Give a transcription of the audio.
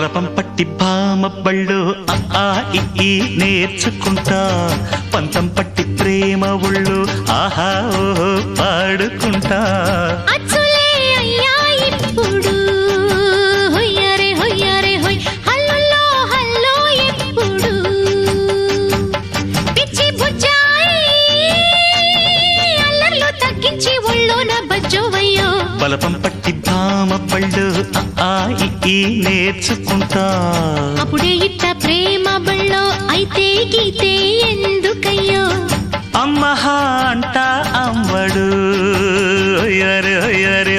బలపం పట్టి భామ బళ్ళు ఆ ఈ నేర్చుకుంటా పంతం పట్టి ప్రేమ ఒళ్ళు ఆహా ఓహో పాడుకుంటా అచ్చులే అయ్యా ఇప్పుడు హొయ్యరే హొయ్యరే హొయ్ హల్లుల్లో హల్లో ఎప్పుడు పిచ్చి బుజ్జాయి అల్లర్లు తగ్గించి ఒళ్ళోన బజ్జోవయ్యో బలపం పట్టి భామ బళ్ళు ఆ ఈ నేర్చుకుంటా అప్పుడే ఇట్ట ప్రేమ బళ్ళో అయితే గీతే ఎందుకయ్యో అమ్మహా అంట అమ్మడు అయ్యరే అయ్యరే